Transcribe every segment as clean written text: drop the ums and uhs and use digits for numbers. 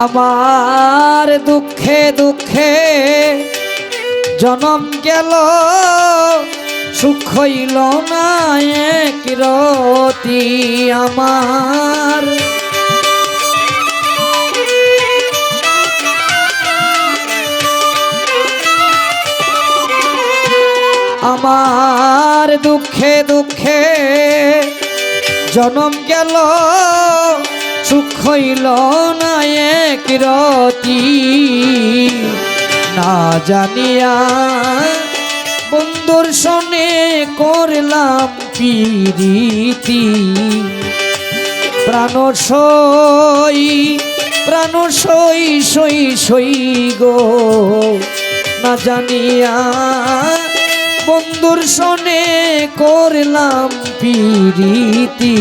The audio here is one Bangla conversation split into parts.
আমার দুঃখে দুঃখে জনম গেল, সুখ হইল না এক রতি আমার। আমার দুঃখে দুঃখে জনম গেল, সুখ হইল না এক রতি। না জানিয়া বন্ধুর সনে করলাম পিরিতি। প্রাণ সই সই সই গো, না জানিয়া বন্ধুর সনে করলাম পিরিতি।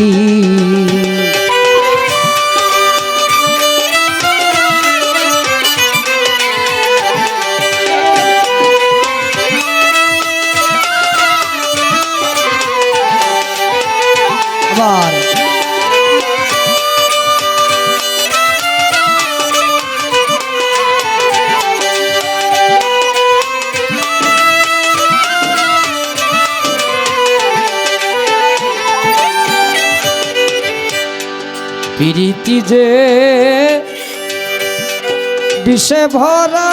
পিরিতি যে বিষে ভরা,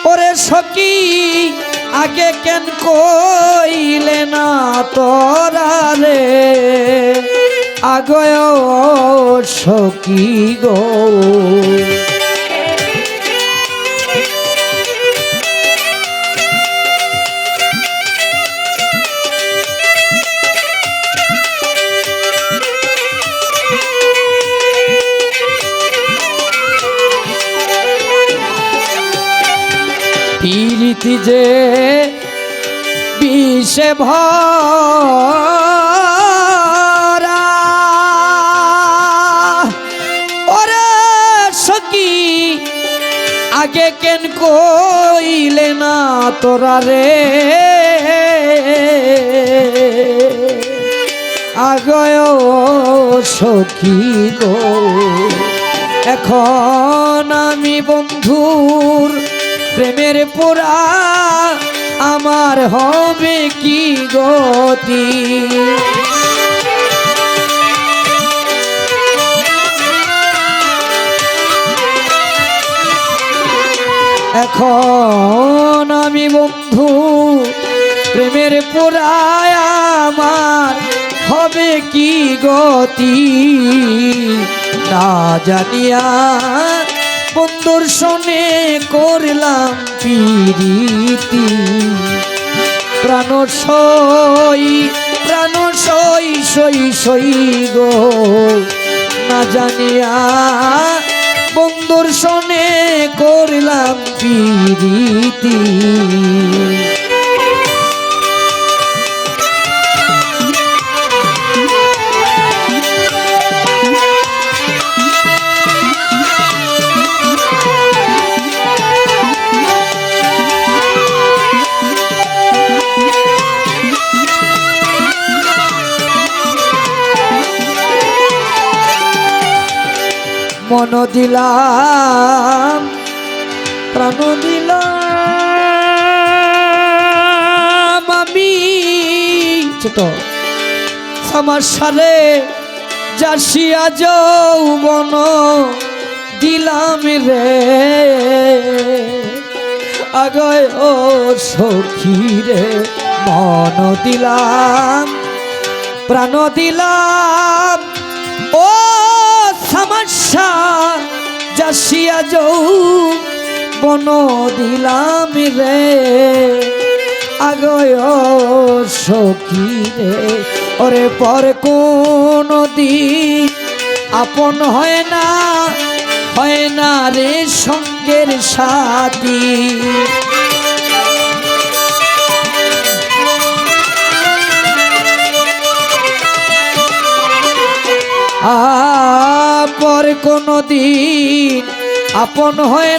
ওরে সখী আগে কেন কইলে না তোরা রে, আগয় সখী গো। পিরিতি যে বিষে ভরা, ওরে সখী আগে কেন কইলে না তোরা রে, আগয় সখী গো। এখন আমি বন্ধুর প্রেমের পোড়া, আমার হবে কি গতি। এখন আমি বন্ধু প্রেমের পোড়া, আমার হবে কি গতি। না জানিয়া বন্ধুর সনে করলাম পিরিতি। প্রাণ সই সই সই গো, না জানিয়া বন্ধুর সনে করলাম পিরিতি। মন দিলাম প্রাণ দিলাম আমি, ছোট সমস্যারে যাসিয়া যৌবন দিলাম রে, আগয় ও সখী রে। মন দিলাম প্রাণ দিলাম, ও সমস্যা যাসিয়া যৌবন দিলাম রে, আগয় সখী রে। ওরে পর কোন দিন আপন হয় না রে সঙ্গের সাথী। পর কোনো দিন আপন হয়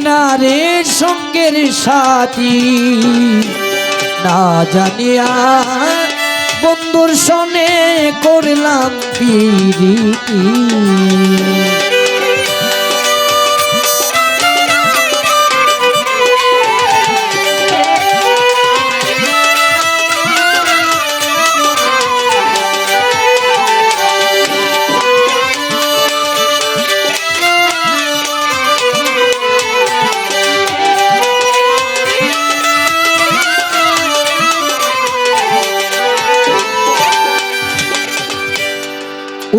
না রে সঙ্গের সাথী। না জানিয়া বন্ধুর সনে করলাম পিরিতি।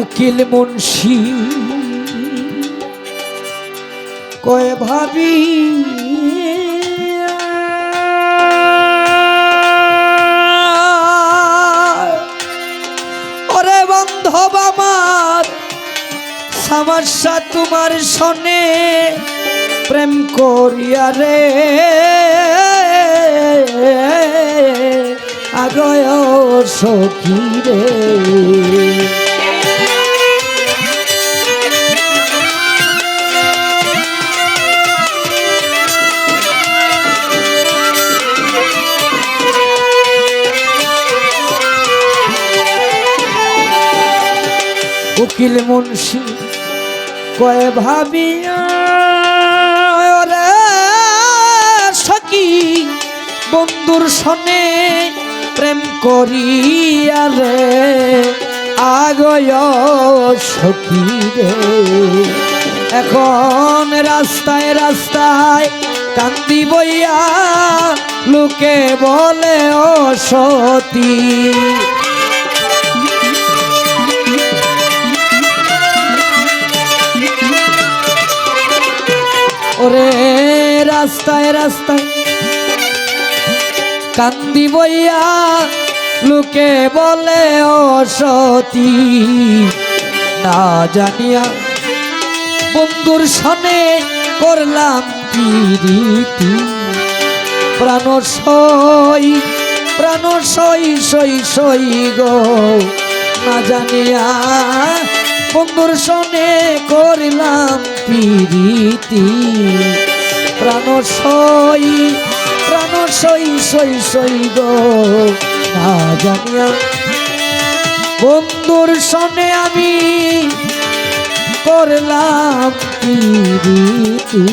উকিল মুন্সি কয় ভাবি ওরে বান্ধব আমার সমস্যা তোমার সনে প্রেম করিয়া রে আগয় সখী রে। উকিল মুন্সি কয় ভাবিয়া রে সখী বন্ধুর সনে প্রেম করিয়া রে আগয় সখী রে। এখন রাস্তায় রাস্তায় কান্দি বইয়া লোকে বলে ও সতী। ওরে রাস্তায় রাস্তায় কান্দি বইয়া লোকে বলে ও সতী। না জানিয়া বন্ধুর সনে করলাম পিরিতি। প্রাণ সই সই গো না জানিয়া বন্ধুর সনে করলাম পিরিতি। প্রাণ সই গো না জানিয়া বন্ধুর সনে আমি করলাম পিরিতি।